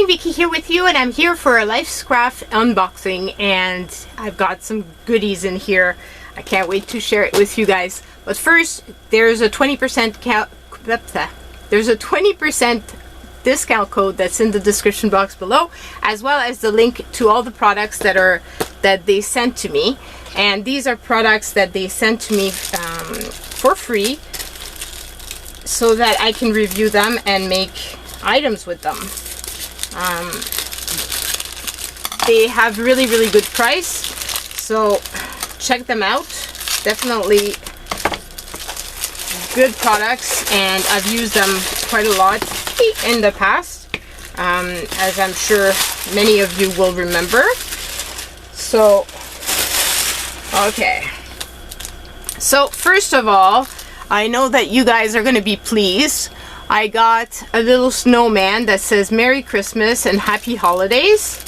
Vicky here with you, and I'm here for a Lifescraft unboxing, and I've got some goodies in here. I can't wait to share it with you guys. But first, there's a 20% discount code that's in the description box below, as well as the link to all the products that they sent to me. And these are products that they sent to me for free, so that I can review them and make items with them. They have really good price, so check them out. Definitely good products, and I've used them quite a lot in the past, as I'm sure many of you will remember. So okay, so first of all, I know that you guys are going to be pleased. I got a little snowman that says Merry Christmas and Happy Holidays,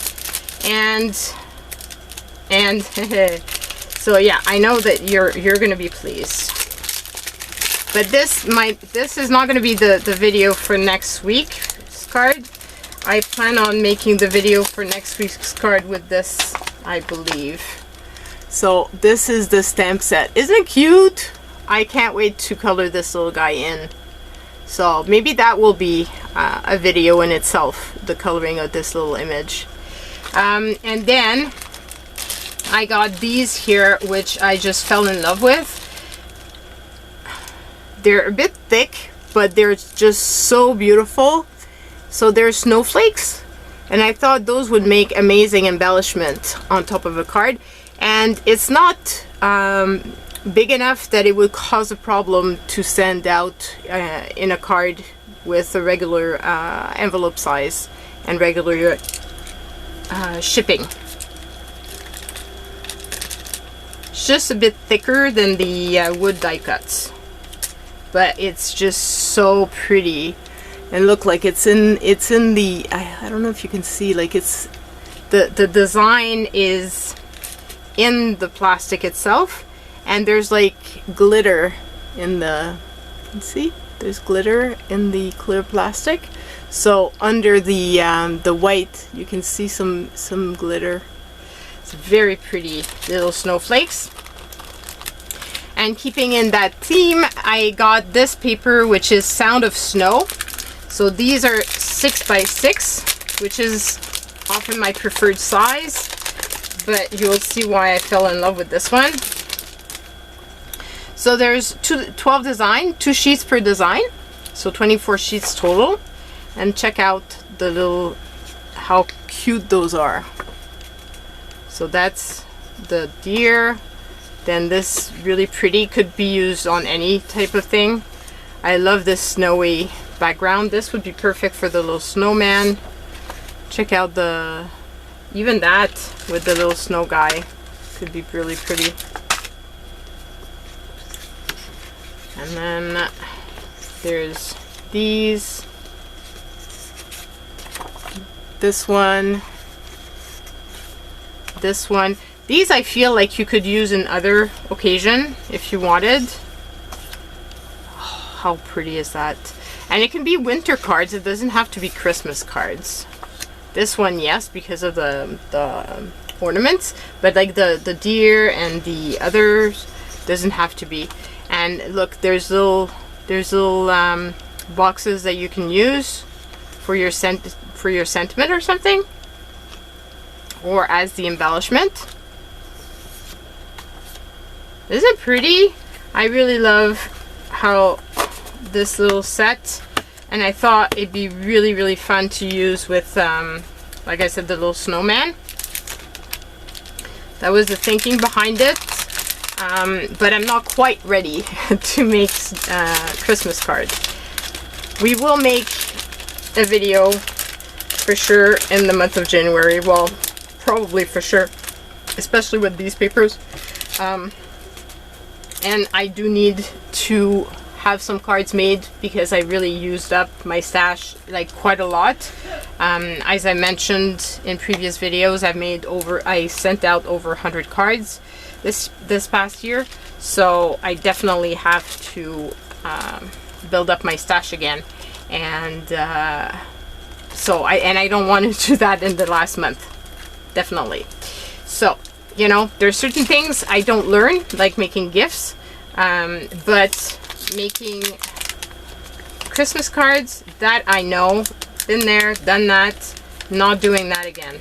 and so yeah, I know that you're going to be pleased. But this is not going to be the video for next week's card. I plan on making the video for next week's card with this, I believe. So this is the stamp set. Isn't it cute? I can't wait to color this little guy in. So maybe that will be a video in itself, the coloring of this little image. And then I got these here, which I just fell in love with. They're a bit thick, but they're just so beautiful. So they're snowflakes, and I thought those would make amazing embellishment on top of a card. And it's not big enough that it would cause a problem to send out in a card with a regular envelope size and regular shipping. It's just a bit thicker than the wood die cuts, but it's just so pretty. And look, like it's in the I don't know if you can see, like it's the design is in the plastic itself. And there's like glitter in the, you can see there's glitter in the clear plastic. So under the white, you can see some glitter. It's very pretty little snowflakes. And keeping in that theme, I got this paper, which is Sound of Snow. So these are 6x6, which is often my preferred size, but you'll see why I fell in love with this one. So there's 12 design, 2 sheets per design, so 24 sheets total. And check out the little, how cute those are. So that's the deer. Then this really pretty, could be used on any type of thing. I love this snowy background. This would be perfect for the little snowman. Check out even that with the little snow guy could be really pretty. And then there's these, this one. These I feel like you could use in other occasion if you wanted. Oh, how pretty is that? And it can be winter cards. It doesn't have to be Christmas cards. This one, yes, because of the ornaments, but like the deer and the others doesn't have to be. And look, there's little boxes that you can use for your sentiment or something, or as the embellishment. Isn't it pretty? I really love how this little set, and I thought it'd be really fun to use with, like I said, the little snowman. That was the thinking behind it. But I'm not quite ready to make Christmas cards. We will make a video for sure in the month of January. Well, probably for sure, especially with these papers. And I do need to have some cards made because I really used up my stash like quite a lot. As I mentioned in previous videos, I sent out over 100 cards this past year, so I definitely have to build up my stash again. And So I don't want to do that in the last month, definitely. So, you know, there's certain things I don't learn, like making gifts, but making Christmas cards, that I know, been there, done that, not doing that again.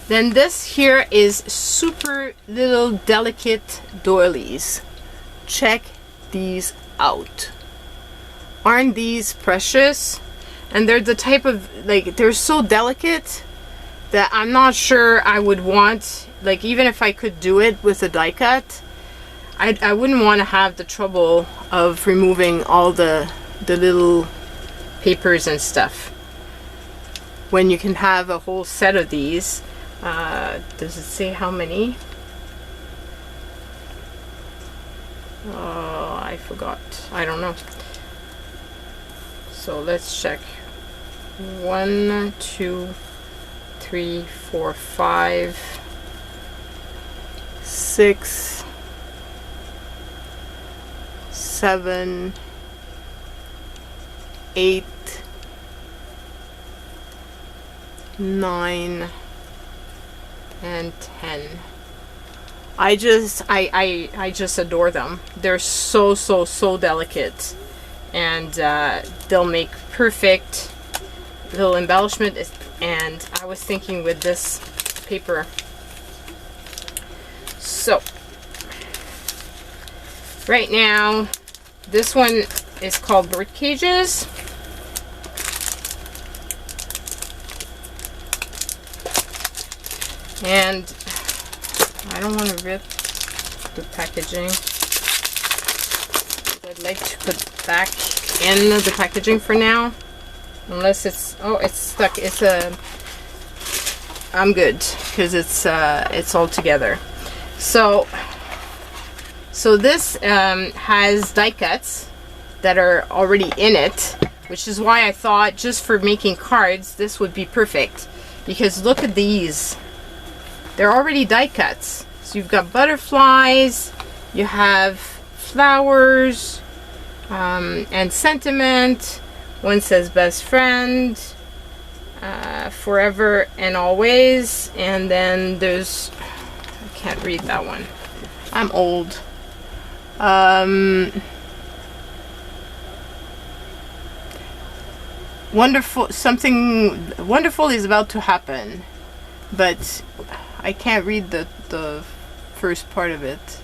Then this here is super little delicate doilies. Check these out. Aren't these precious? And they're the type of, like, they're so delicate that I'm not sure I would want, like, even if I could do it with a die cut, I wouldn't want to have the trouble of removing all the little papers and stuff. When you can have a whole set of these. Does it say how many? Oh, I forgot. I don't know. So let's check. 1, 2, 3, 4, 5, 6, 7, 8, 9, and 10. I just adore them. They're so delicate, and they'll make perfect little embellishment. And I was thinking with this paper. So right now, this one is called bird cages. And I don't want to rip the packaging. I'd like to put back in the packaging for now. Unless it's, oh, it's stuck. It's I'm good, because it's all together. So this has die cuts that are already in it, which is why I thought just for making cards this would be perfect, because look at these. They're already die cuts. So you've got butterflies, you have flowers, and sentiment. One says best friend, forever and always, and then there's, I can't read that one. I'm old. Wonderful, something wonderful is about to happen, but I can't read the first part of it.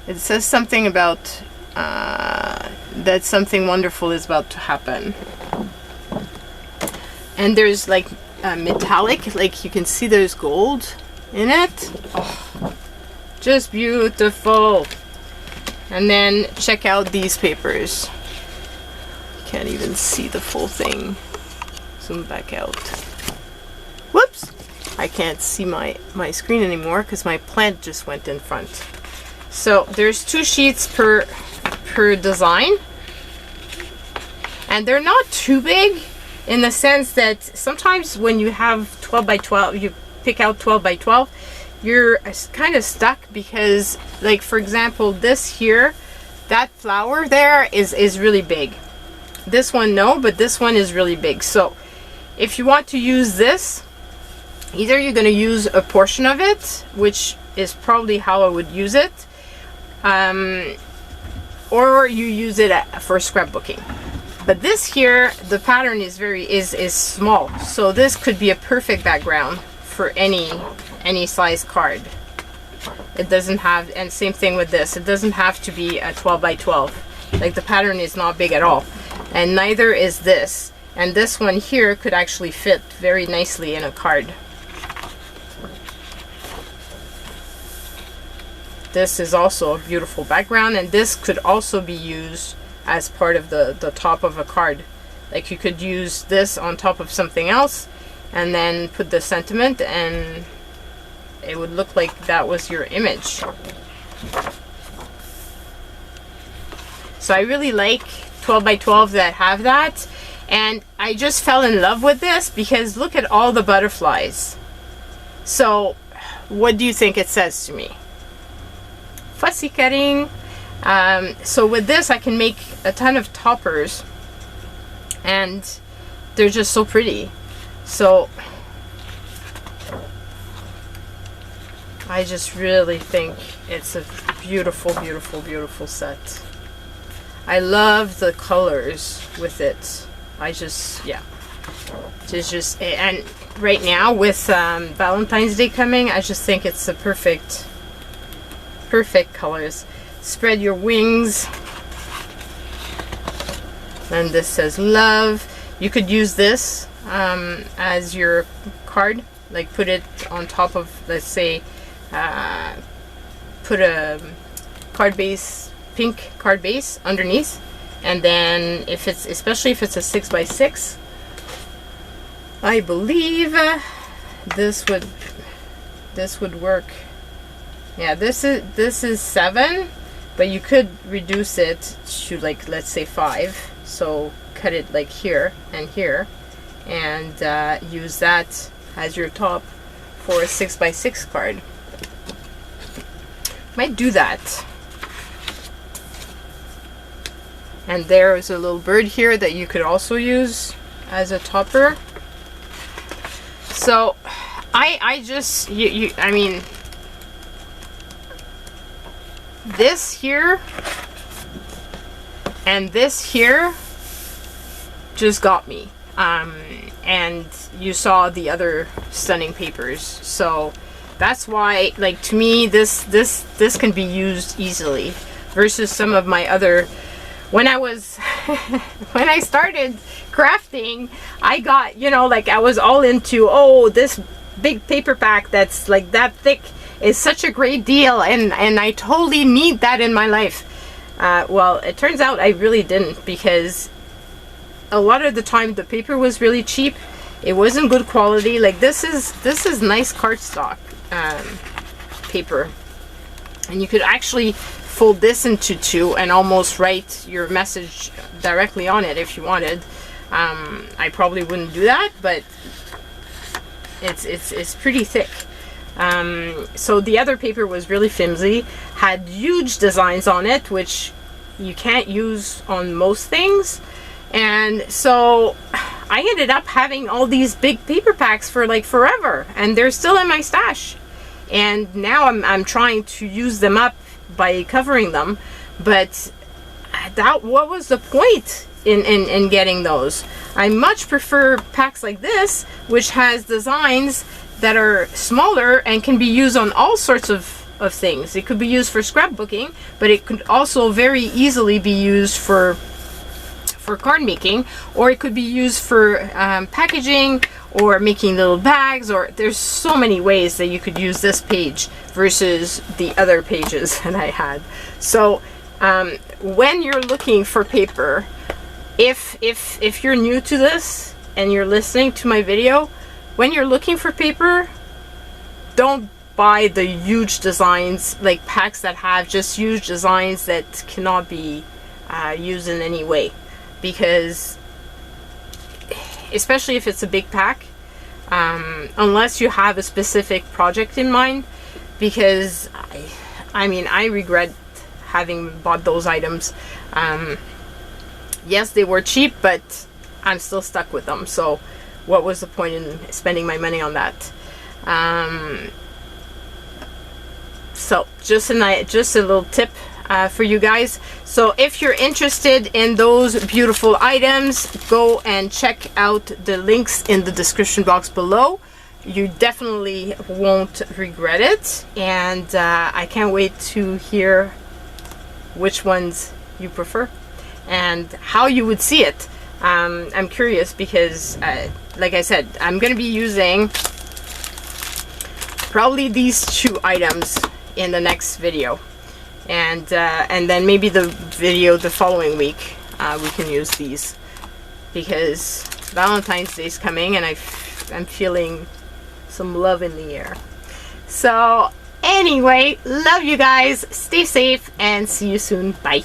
It says something about that something wonderful is about to happen. And there's like metallic, like you can see there's gold in it. Oh, just beautiful. And then check out these papers. You can't even see the full thing. Zoom back out. Whoops! I can't see my screen anymore because my plant just went in front. So there's 2 sheets per design, and they're not too big in the sense that sometimes when you have 12 by 12, you pick out 12 by 12, you're kind of stuck because, like, for example, this here, that flower there is really big. This one no, but this one is really big. So if you want to use this, either you're going to use a portion of it, which is probably how I would use it, or you use it for scrapbooking. But this here, the pattern is is small, so this could be a perfect background for any size card. It doesn't have, and same thing with this, it doesn't have to be a 12 by 12. Like, the pattern is not big at all, and neither is this. And this one here could actually fit very nicely in a card. This is also a beautiful background, and this could also be used as part of the top of a card. Like, you could use this on top of something else and then put the sentiment, and it would look like that was your image. So I really like 12 by 12 that have that, and I just fell in love with this because look at all the butterflies. So what do you think it says to me? Fussy cutting. So with this I can make a ton of toppers, and they're just so pretty. So I just really think it's a beautiful, beautiful, beautiful set. I love the colors with it. I just, yeah. Just and right now with Valentine's Day coming, I just think it's the perfect colors. Spread your wings. And this says love. You could use this as your card. Like put it on top of, let's say, put a card base, pink card base underneath. And then if it's, especially if it's a 6x6, I believe this would work. Yeah, this is 7, but you could reduce it to, like, let's say 5. So cut it like here and here, and use that as your top for a 6x6 card. Might do that. And there's a little bird here that you could also use as a topper. So I just, I mean, this here and this here just got me. And you saw the other stunning papers. So that's why, like, to me, this can be used easily versus some of my other. When I was, when I started crafting, I got, you know, like, I was all into, oh, this big paper pack that's like that thick is such a great deal, and I totally need that in my life. Well, it turns out I really didn't, because a lot of the time the paper was really cheap. It wasn't good quality. Like, this is nice cardstock paper, and you could actually fold this into 2 and almost write your message directly on it if you wanted. I probably wouldn't do that, but it's pretty thick. So the other paper was really flimsy, had huge designs on it, which you can't use on most things. And so I ended up having all these big paper packs for like forever, and they're still in my stash. And now I'm trying to use them up by covering them, but what was the point in getting those? I much prefer packs like this, which has designs that are smaller and can be used on all sorts of things. It could be used for scrapbooking, but it could also very easily be used for card making, or it could be used for packaging or making little bags, or there's so many ways that you could use this page versus the other pages that I had. So when you're looking for paper, if you're new to this and you're listening to my video, when you're looking for paper, don't buy the huge designs, like packs that have just huge designs that cannot be used in any way. Because especially if it's a big pack, unless you have a specific project in mind, because I mean, I regret having bought those items. Yes, they were cheap, but I'm still stuck with them. So what was the point in spending my money on that? So just a little tip for you guys. So if you're interested in those beautiful items, go and check out the links in the description box below. You definitely won't regret it, and I can't wait to hear which ones you prefer and how you would see it. I'm curious because like I said, I'm gonna be using probably these 2 items in the next video. And then maybe the video the following week, we can use these, because Valentine's Day is coming and I'm feeling some love in the air. So anyway, love you guys, stay safe, and see you soon. Bye.